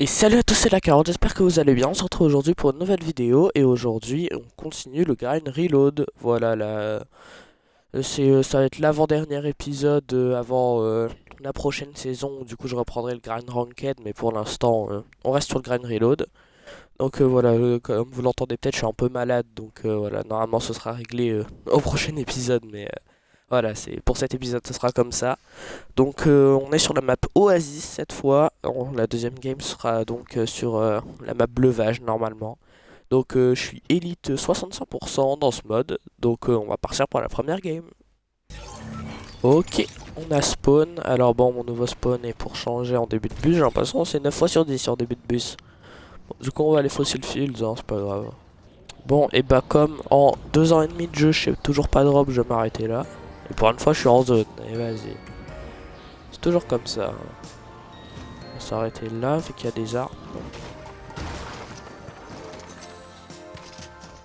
Et salut à tous, c'est la Carotte, j'espère que vous allez bien. On se retrouve aujourd'hui pour une nouvelle vidéo et aujourd'hui on continue le grind reload. Voilà, ça va être l'avant-dernier épisode avant la prochaine saison. Du coup, je reprendrai le grind ranked, mais pour l'instant, on reste sur le grind reload. Donc voilà, comme vous l'entendez peut-être, je suis un peu malade, donc voilà, normalement ce sera réglé au prochain épisode, mais voilà, c'est pour cet épisode, ce sera comme ça. Donc on est sur la map Oasis cette fois. La deuxième game sera donc sur la map Bleuvage normalement. Donc je suis élite 65% dans ce mode. Donc on va partir pour la première game. Ok, on a spawn. Alors bon, mon nouveau spawn est pour changer en début de bus. J'ai l'impression que c'est 9 fois sur 10 sur début de bus. Bon, du coup on va aller fossil fields, hein, c'est pas grave. Bon, et bah comme en 2 ans et demi de jeu, je sais toujours pas drop, je vais m'arrêter là. Et pour une fois je suis en zone. Et vas-y. C'est toujours comme ça, hein. On va s'arrêter là, vu qu'il y a des arbres.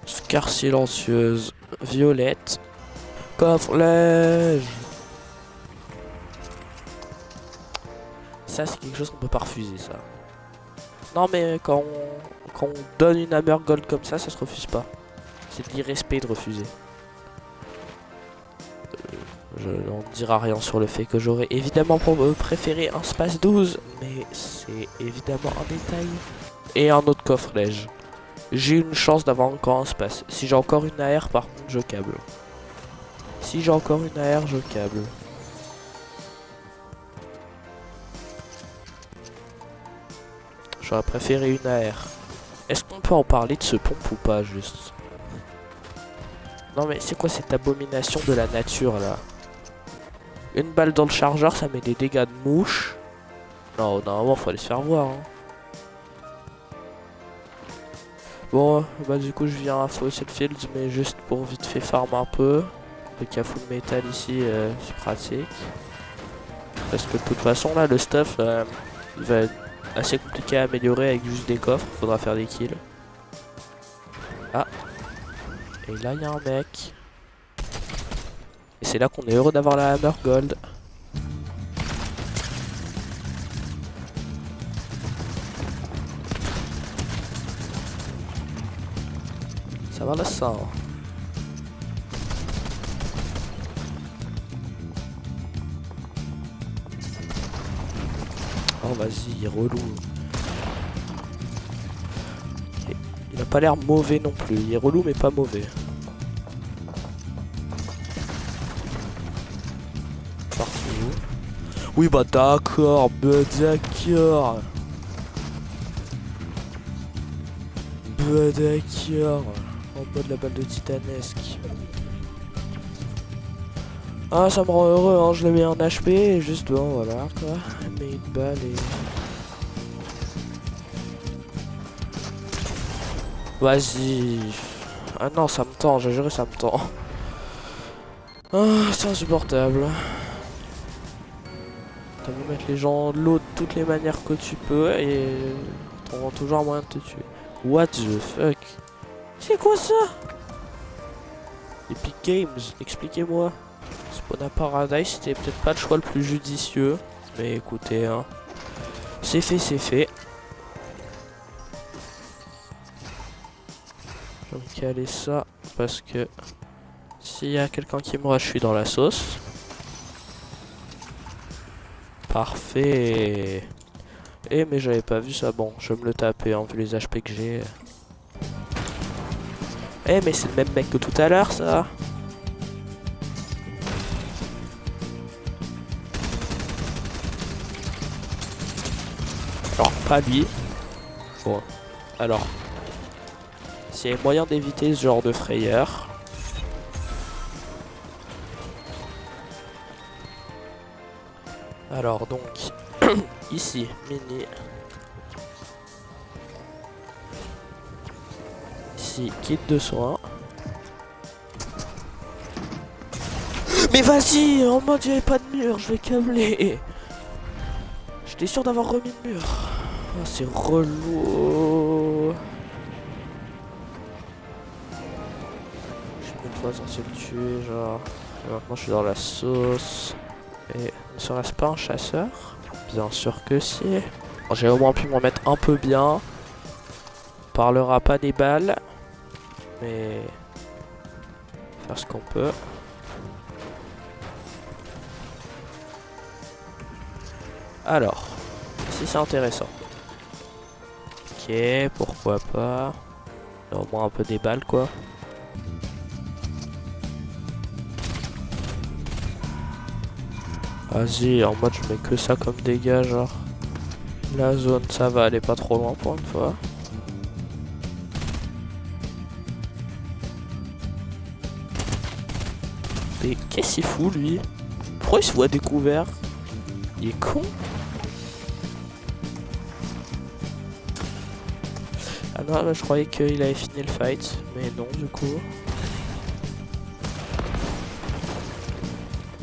Scar silencieuse, violette, coffre neige. Ça, c'est quelque chose qu'on peut pas refuser, ça. Non, mais quand on donne une hammer gold comme ça se refuse pas. C'est de l'irrespect de refuser. Je n'en dira rien sur le fait que j'aurais évidemment préféré un space 12, mais c'est évidemment un détail. Et un autre coffre neige. J'ai une chance d'avoir encore un space. Si j'ai encore une AR, par contre, je câble. Si j'ai encore une AR, je câble. J'aurais préféré une AR. Est-ce qu'on peut en parler de ce pompe ou pas, juste? Non mais c'est quoi cette abomination de la nature, là? Une balle dans le chargeur, ça met des dégâts de mouche. Non, normalement, faut aller se faire voir, hein. Bon, bah du coup, je viens à Fossil Fields, mais juste pour vite fait farm un peu. Le qu'il y a full métal ici, c'est pratique. Parce que de toute façon, là, le stuff, il va être assez compliqué à améliorer avec juste des coffres. Faudra faire des kills. Ah, et là, il y a un mec. Et c'est là qu'on est heureux d'avoir la Hammer Gold. Ça va là, ça, hein. Oh, vas-y, il est relou. Et il a pas l'air mauvais non plus. Il est relou, mais pas mauvais. Partout. Oui, bah d'accord, bah d'accord. Bah d'accord. En mode la balle de titanesque. Ah, ça me rend heureux, hein. Je le mets en HP et juste, bon, voilà, quoi. Mais une balle et... Vas-y. Ah non, ça me tend, j'ai juré, ça me tend. Ah, c'est insupportable. T'as beau mettre les gens de l'eau de toutes les manières que tu peux et t'auras toujours un moyen de te tuer. What the fuck? C'est quoi ça? Epic Games, expliquez-moi. Spawn à Paradise, c'était peut-être pas le choix le plus judicieux. Mais écoutez, hein. C'est fait, c'est fait. Je vais me caler ça parce que s'il y a quelqu'un qui me rush, je suis dans la sauce. Parfait. Eh mais j'avais pas vu ça, bon, je vais me le taper, hein, vu les HP que j'ai. Eh mais c'est le même mec que tout à l'heure, ça. Alors, pas lui. Bon, alors, s'il y a moyen d'éviter ce genre de frayeur. Alors donc, ici, mini. Ici, kit de soins. Mais vas-y, en mode il n'y avait pas de mur, je vais câbler. J'étais sûr d'avoir remis le mur. Oh, c'est relou. Je suis une fois censé le tuer, genre. Et maintenant je suis dans la sauce. Et ne serait-ce pas un chasseur? Bien sûr que si. J'ai au moins pu m'en mettre un peu bien. On parlera pas des balles. Mais... faire ce qu'on peut. Alors, ici c'est intéressant. Ok, pourquoi pas. Au moins un peu des balles quoi. Vas-y, en mode je mets que ça comme dégâts genre. La zone ça va aller pas trop loin pour une fois. Mais qu'est-ce qu'il fout lui? Pourquoi il se voit découvert? Il est con. Ah non, bah, je croyais qu'il avait fini le fight, mais non du coup.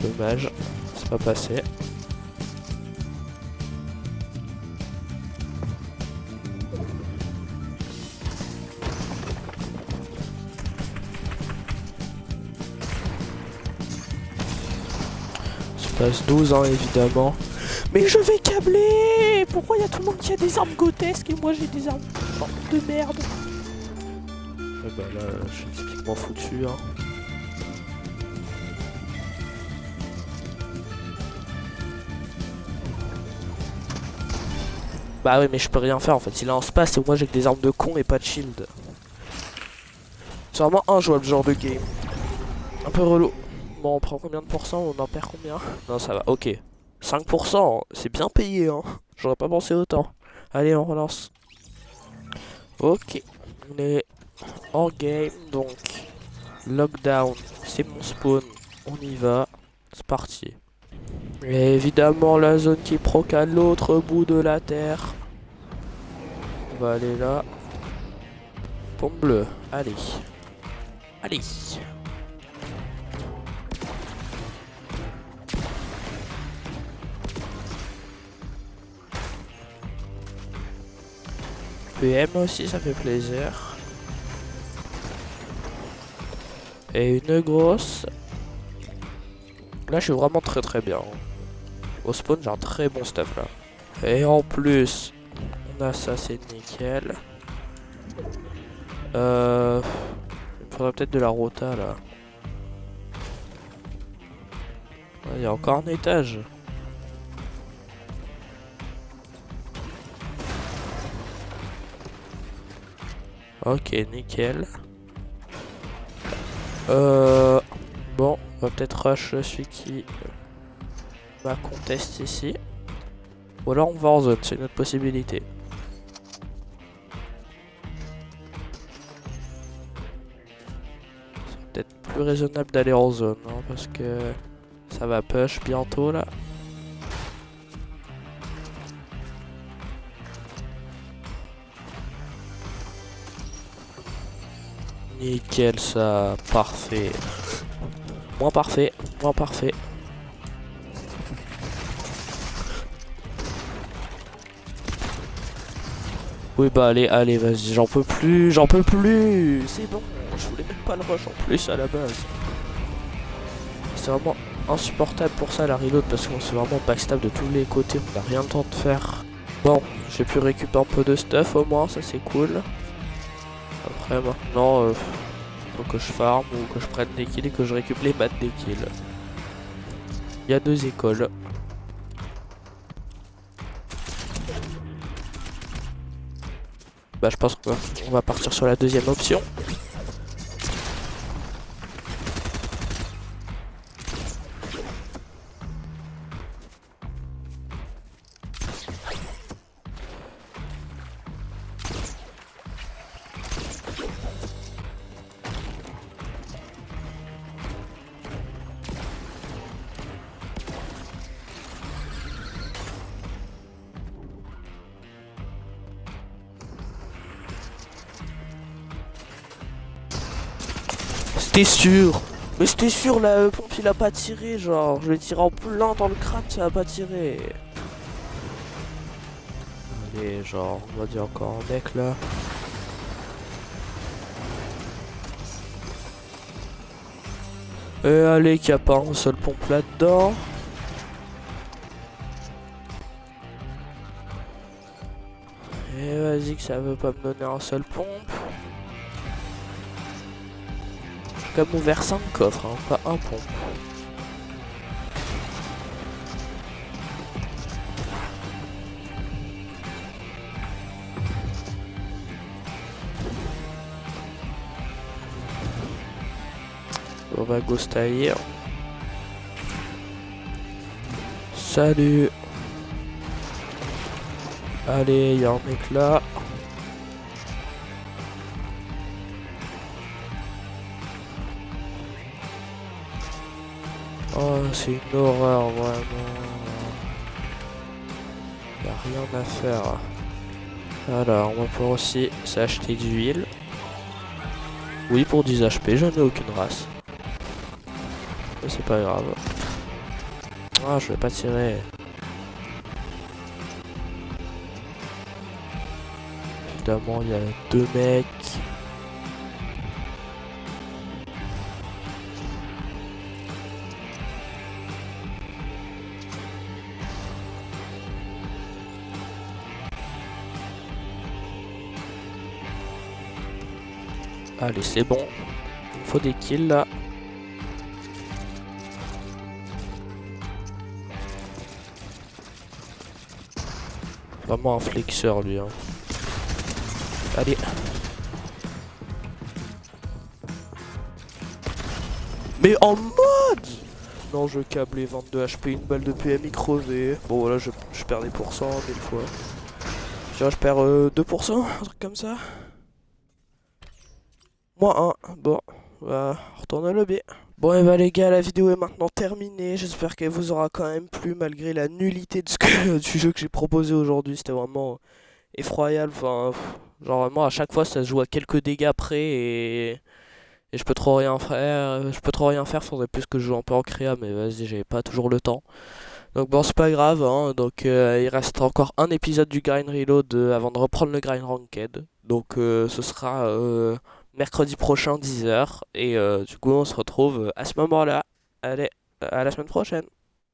Dommage, c'est pas passé. Je passe 12 ans évidemment. Mais je vais câbler! Pourquoi il y a tout le monde qui a des armes grotesques et moi j'ai des armes de merde? Ouais bah là, je suis typiquement foutu hein. Bah oui mais je peux rien faire en fait, il est en space et moi j'ai que des armes de con et pas de shield. C'est vraiment injouable ce genre de game. Un peu relou. Bon on prend combien de pourcents? On en perd combien? Non ça va, ok. 5%, c'est bien payé hein. J'aurais pas pensé autant. Allez on relance. Ok. On est en game donc. Lockdown, c'est mon spawn. On y va. C'est parti. Et évidemment la zone qui proc à l'autre bout de la terre. On va aller là. Pompe bleue. Allez. Allez. PM aussi, ça fait plaisir. Et une grosse. Là, je suis vraiment très bien. Au spawn, j'ai un très bon stuff là. Et en plus, on a ça, c'est nickel. Il me faudrait peut-être de la rota là. Il y a encore un étage. Ok, nickel. Bon, on va peut-être rush celui qui m'a conteste ici. Ou alors on va en zone, c'est une autre possibilité. C'est peut-être plus raisonnable d'aller en zone, hein, parce que ça va push bientôt là. Nickel ça, parfait. Moins parfait, moins parfait. Oui bah allez, vas-y, j'en peux plus, c'est bon, je voulais même pas le rush en plus à la base. C'est vraiment insupportable pour ça la reload parce qu'on se fait vraiment backstab de tous les côtés, on n'a rien le temps de faire. Bon, j'ai pu récupérer un peu de stuff au moins, ça c'est cool. Après maintenant, faut que je farm ou que je prenne des kills et que je récupère les maths des kills. Il y a 2 écoles. Bah je pense qu'on va partir sur la deuxième option. C'était sûr. Mais c'était sûr, la pompe il a pas tiré, genre. Je l'ai tiré en plein dans le crâne, ça a pas tiré. Allez, genre, on va dire encore un mec là. Et allez, qu'il n'y a pas un seul pompe là-dedans. Mais vas-y que ça veut pas me donner un seul pompe. J'ai quand même ouvert 5 coffres, hein, pas un pompe. On va ghostailler. Salut. Allez, il y a un mec là. Oh, c'est une horreur, vraiment. Y a rien à faire. Alors, on va pouvoir aussi s'acheter d'huile. Oui, pour 10 HP, je n'ai aucune race. Mais c'est pas grave. Ah, je vais pas tirer. Évidemment, il y a 2 mecs. Allez, c'est bon. Il faut des kills là. Vraiment un flexeur lui. Hein. Allez. Mais en mode. Non, je câblais 22 HP, une balle de PMI crevée. Bon, voilà, je perds des pourcents 1000 fois. Je perds 2%, un truc comme ça. Moi 1. Bon, on retourne au lobby. Bon, et bah les gars, la vidéo est maintenant terminée. J'espère qu'elle vous aura quand même plu malgré la nullité de du jeu que j'ai proposé aujourd'hui. C'était vraiment effroyable. Enfin, genre vraiment à chaque fois ça se joue à quelques dégâts près et je peux trop rien faire. Je peux trop rien faire. Faudrait plus que je joue un peu en créa, mais vas-y, j'ai pas toujours le temps. Donc bon, c'est pas grave. Hein. Donc il reste encore un épisode du Grind Reload avant de reprendre le Grind Ranked. Donc ce sera mercredi prochain 10h. Et du coup, on se retrouve à ce moment-là. Allez, à la semaine prochaine.